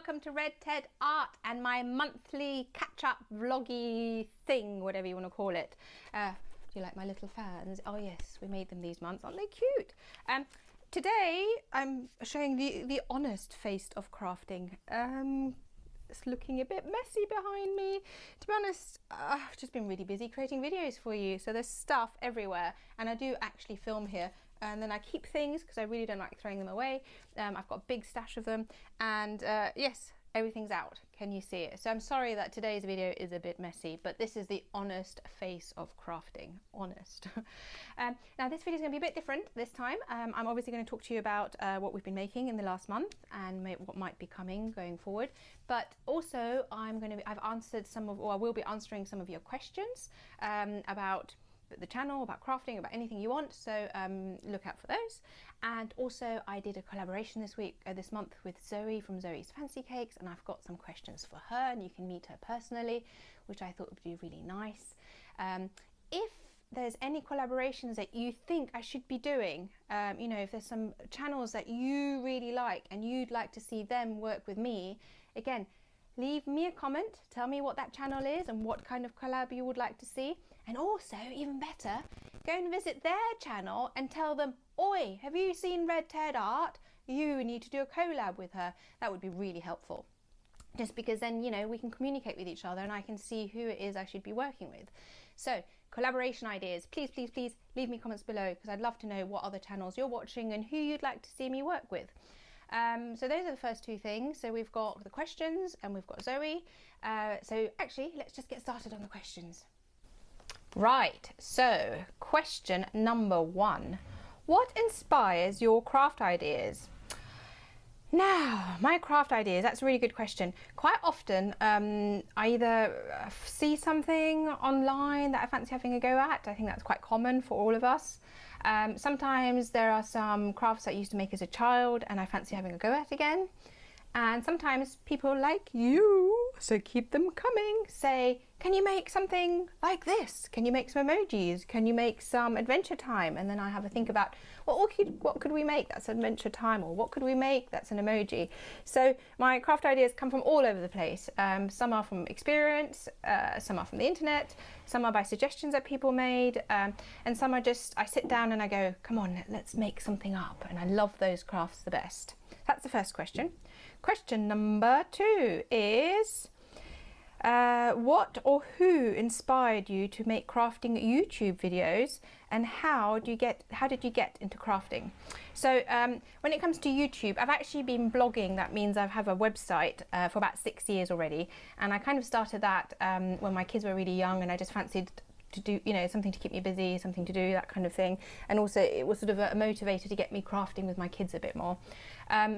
welcome to Red Ted Art and my monthly catch-up vloggy thing, whatever you want to call it. Do you like my little fans? Oh yes, we made them these months. Aren't they cute? Today I'm showing the honest face of crafting. It's looking a bit messy behind me. To be honest, I've just been really busy creating videos for you, so there's stuff everywhere, and I do actually film here, and then I keep things because I really don't like throwing them away. I've got a big stash of them, and yes, everything's out. Can you see it? So I'm sorry that today's video is a bit messy, but this is the honest face of crafting. Honest. Now this video is going to be a bit different this time. I'm obviously going to talk to you about what we've been making in the last month and what might be coming going forward. But also I've answered I will be answering some of your questions about the channel, about crafting, about anything you want, so look out for those. And also I did a collaboration this month with Zoe from Zoes Fancy Cakes, and I've got some questions for her, and you can meet her personally, which I thought would be really nice. If there's any collaborations that you think I should be doing, you know, if there's some channels that you really like and you'd like to see them work with me, again, leave me a comment, tell me what that channel is and what kind of collab you would like to see. And also, even better, go and visit their channel and tell them, oi, have you seen Red Ted Art? You need to do a collab with her. That would be really helpful. Just because then, you know, we can communicate with each other and I can see who it is I should be working with. So, collaboration ideas, please, please, please leave me comments below, because I'd love to know what other channels you're watching and who you'd like to see me work with. So those are the first two things. So we've got the questions and we've got Zoe. So actually, let's just get started on the questions. Right, so question number 1. What inspires your craft ideas? Now, my craft ideas, that's a really good question. Quite often, I either see something online that I fancy having a go at. I think that's quite common for all of us. Sometimes there are some crafts that I used to make as a child and I fancy having a go at again. And sometimes people like you, so keep them coming, say, can you make something like this? Can you make some emojis? Can you make some adventure time? And then I have a think about, well, what could we make that's adventure time? Or what could we make that's an emoji? So my craft ideas come from all over the place. Some are from experience, some are from the internet, some are by suggestions that people made, and some are just, I sit down and I go, come on, let's make something up. And I love those crafts the best. That's the first question. Question number 2 is, what or who inspired you to make crafting YouTube videos, and how did you get into crafting? So when it comes to YouTube, I've actually been blogging. That means I have a website for about 6 years already, and I kind of started that when my kids were really young, and I just fancied to do, you know, something to keep me busy, something to do, that kind of thing. And also it was sort of a motivator to get me crafting with my kids a bit more.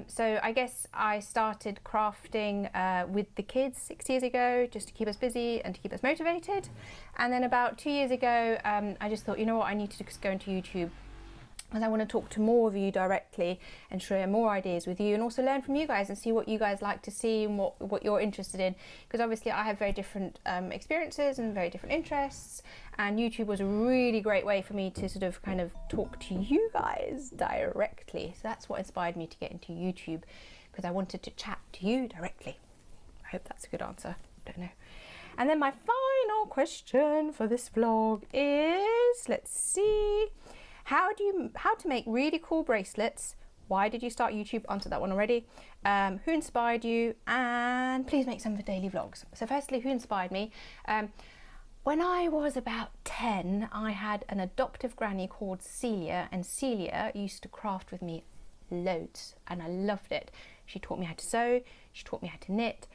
So I guess I started crafting with the kids 6 years ago, just to keep us busy and to keep us motivated. And then about 2 years ago, I just thought, you know what, I need to just go into YouTube, because I want to talk to more of you directly and share more ideas with you, and also learn from you guys and see what you guys like to see and what you're interested in, because obviously I have very different experiences and very different interests, and YouTube was a really great way for me to sort of kind of talk to you guys directly. So that's what inspired me to get into YouTube, because I wanted to chat to you directly. I hope that's a good answer. Don't know. And then my final question for this vlog is, let's see, how to make really cool bracelets. Why did you start YouTube? Answered that one already. Who inspired you? And please make some for daily vlogs. So firstly, who inspired me? When I was about 10, I had an adoptive granny called Celia, and Celia used to craft with me loads, and I loved it. She taught me how to sew, she taught me how to knit.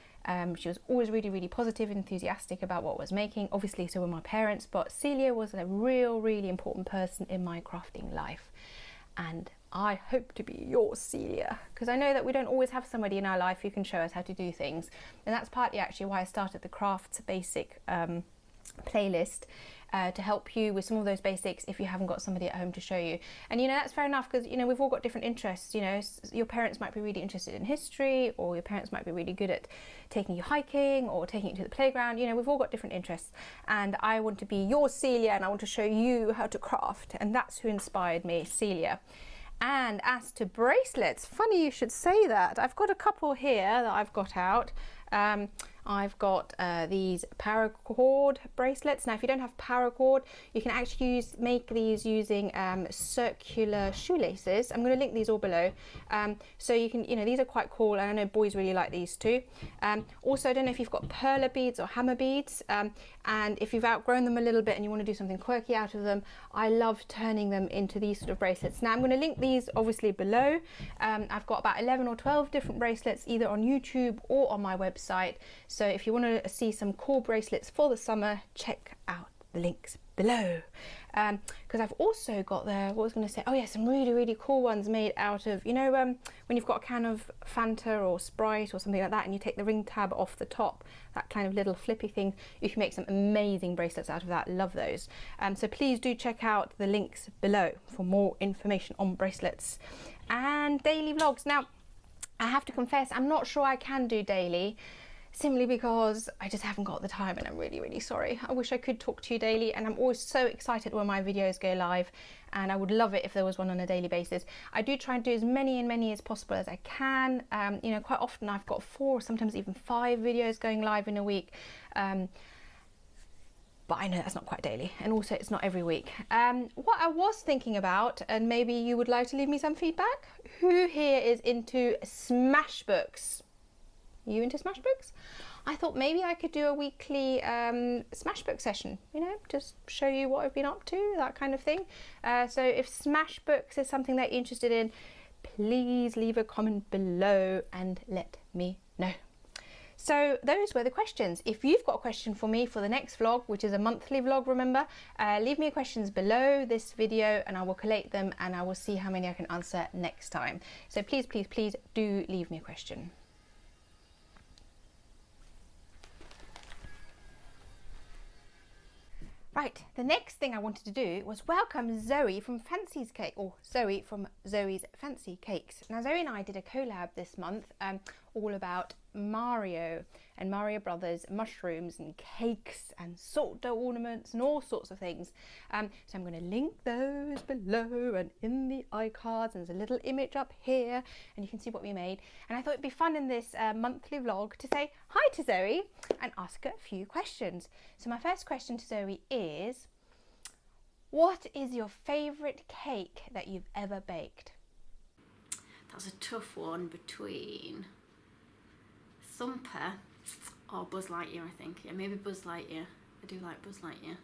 She was always really, really positive, enthusiastic about what I was making. Obviously, so were my parents, but Celia was a really important person in my crafting life. And I hope to be your Celia, because I know that we don't always have somebody in our life who can show us how to do things. And that's partly actually why I started the Crafts Basic playlist, to help you with some of those basics if you haven't got somebody at home to show you. And you know, that's fair enough, because you know, we've all got different interests. You know, your parents might be really interested in history, or your parents might be really good at taking you hiking or taking you to the playground. You know, we've all got different interests, and I want to be your Celia, and I want to show you how to craft, and that's who inspired me, Celia. And as to bracelets, funny you should say that. I've got a couple here that I've got out. I've got these paracord bracelets. Now, if you don't have paracord, you can actually make these using circular shoelaces. I'm going to link these all below. So you can, these are quite cool, and I know boys really like these too. Also, I don't know if you've got perler beads or hammer beads, and if you've outgrown them a little bit and you want to do something quirky out of them, I love turning them into these sort of bracelets. Now, I'm going to link these obviously below. I've got about 11 or 12 different bracelets either on YouTube or on my website. So if you want to see some cool bracelets for the summer, check out the links below. Because I've also got there, what was I going to say? Oh yeah, some really, really cool ones made out of, when you've got a can of Fanta or Sprite or something like that, and you take the ring tab off the top, that kind of little flippy thing, you can make some amazing bracelets out of that. Love those. So please do check out the links below for more information on bracelets and daily vlogs. Now, I have to confess, I'm not sure I can do daily, simply because I just haven't got the time, and I'm really, really sorry. I wish I could talk to you daily, and I'm always so excited when my videos go live, and I would love it if there was one on a daily basis. I do try and do as many as possible as I can. Quite often I've got 4, sometimes even 5 videos going live in a week. But I know that's not quite daily, and also it's not every week. What I was thinking about, and maybe you would like to leave me some feedback, who here is into smash books? You into smash books? I thought maybe I could do a weekly smash book session, just show you what I've been up to, that kind of thing. So if smash books is something that you're interested in, please leave a comment below and let me know. So those were the questions. If you've got a question for me for the next vlog, which is a monthly vlog, remember, leave me questions below this video and I will collate them, and I will see how many I can answer next time. So please, please, please do leave me a question. Right, the next thing I wanted to do was welcome Zoe from Fancy's Cake, or Zoe from Zoe's Fancy Cakes. Now, Zoe and I did a collab this month all about Mario and Mario Brothers mushrooms and cakes and salt dough ornaments and all sorts of things. So I'm going to link those below and in the iCards, and there's a little image up here and you can see what we made. And I thought it'd be fun in this monthly vlog to say hi to Zoe and ask her a few questions. So my first question to Zoe is, what is your favourite cake that you've ever baked? That's a tough one between Thumper or Buzz Lightyear, I think. Yeah, maybe Buzz Lightyear. I do like Buzz Lightyear.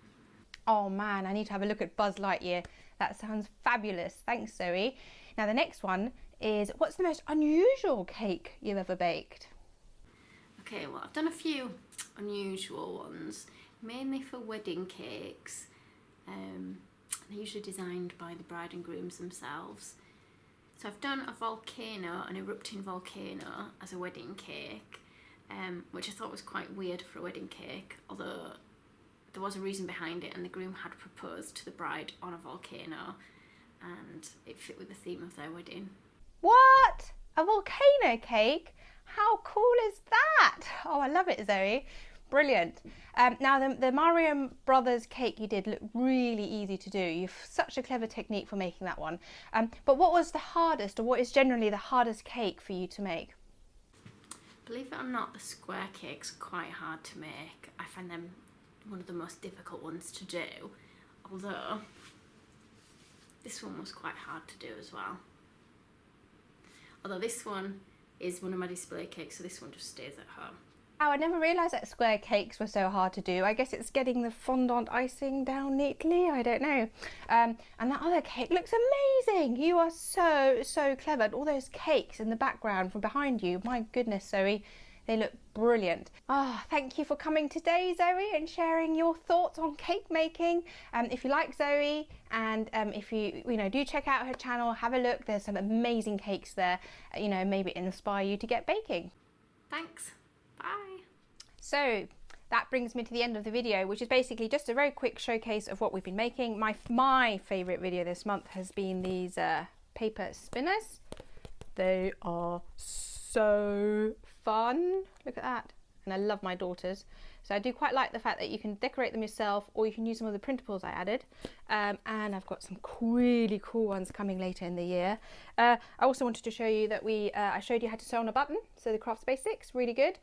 Oh man, I need to have a look at Buzz Lightyear. That sounds fabulous. Thanks, Zoe. Now the next one is, what's the most unusual cake you've ever baked? Okay, well, I've done a few unusual ones, mainly for wedding cakes. They're usually designed by the bride and grooms themselves. So I've done a volcano, an erupting volcano, as a wedding cake, which I thought was quite weird for a wedding cake, although there was a reason behind it, and the groom had proposed to the bride on a volcano, and it fit with the theme of their wedding. What? A volcano cake? How cool is that? Oh, I love it, Zoe. Brilliant. Now the Mario Brothers cake you did looked really easy to do. You've such a clever technique for making that one. But what was the hardest, or what is generally the hardest cake for you to make? Believe it or not, the square cakes are quite hard to make. I find them one of the most difficult ones to do, although this one was quite hard to do as well. Although this one is one of my display cakes, so this one just stays at home. Oh, I never realised that square cakes were so hard to do. I guess it's getting the fondant icing down neatly, I don't know. And that other cake looks amazing. You are so clever. And all those cakes in the background from behind you, my goodness, Zoe, they look brilliant. Thank you for coming today, Zoe, and sharing your thoughts on cake making. If you like Zoe, and if you do check out her channel, have a look. There's some amazing cakes there. Maybe inspire you to get baking. Thanks. Bye. So that brings me to the end of the video, which is basically just a very quick showcase of what we've been making. My favourite video this month has been these paper spinners. They are so fun. Look at that. and I love my daughters. So I do quite like the fact that you can decorate them yourself, or you can use some of the printables I added. And I've got some really cool ones coming later in the year. I also wanted to show you that I showed you how to sew on a button. So the Crafts Basics, really good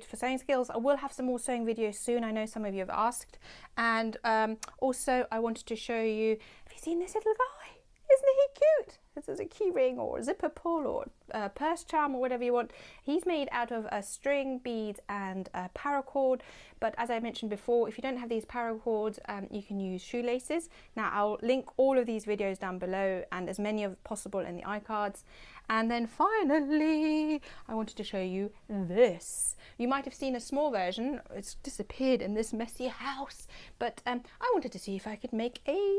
for sewing skills. I will have some more sewing videos soon. I know some of you have asked. And also I wanted to show you, have you seen this little guy? Isn't he cute? This is a key ring or a zipper pull or a purse charm or whatever you want. He's made out of a string, beads and paracord. But as I mentioned before, if you don't have these paracords, you can use shoelaces. Now I'll link all of these videos down below and as many as possible in the iCards. And then finally, I wanted to show you this. You might have seen a small version. It's disappeared in this messy house. But I wanted to see if I could make a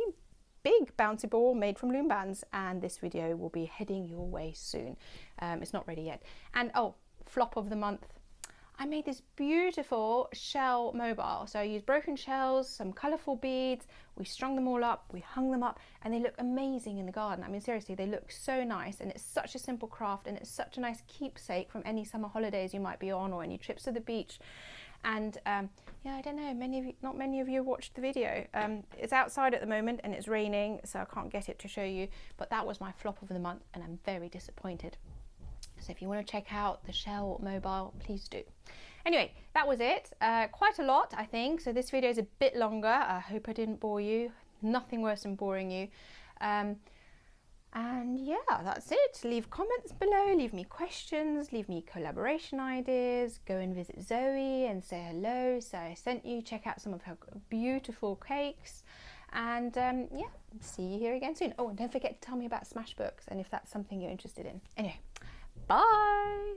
big bouncy ball made from loom bands, and this video will be heading your way soon. It's not ready yet. And oh, flop of the month, I made this beautiful shell mobile. So I used broken shells, some colourful beads, we strung them all up, we hung them up, and they look amazing in the garden. I mean, seriously, they look so nice, and it's such a simple craft, and it's such a nice keepsake from any summer holidays you might be on, or any trips to the beach. And yeah, I don't know, not many of you watched the video. It's outside at the moment and it's raining, so I can't get it to show you, but that was my flop of the month and I'm very disappointed. So if you want to check out the shell mobile, please do. Anyway, that was it. Quite a lot, I think. So this video is a bit longer. I hope I didn't bore you. Nothing worse than boring you. And yeah, that's it. Leave comments below, leave me questions, leave me collaboration ideas, go and visit Zoe and say hello, say I sent you, check out some of her beautiful cakes, and yeah, see you here again soon. Oh, and don't forget to tell me about Smashbooks and if that's something you're interested in. Anyway, bye!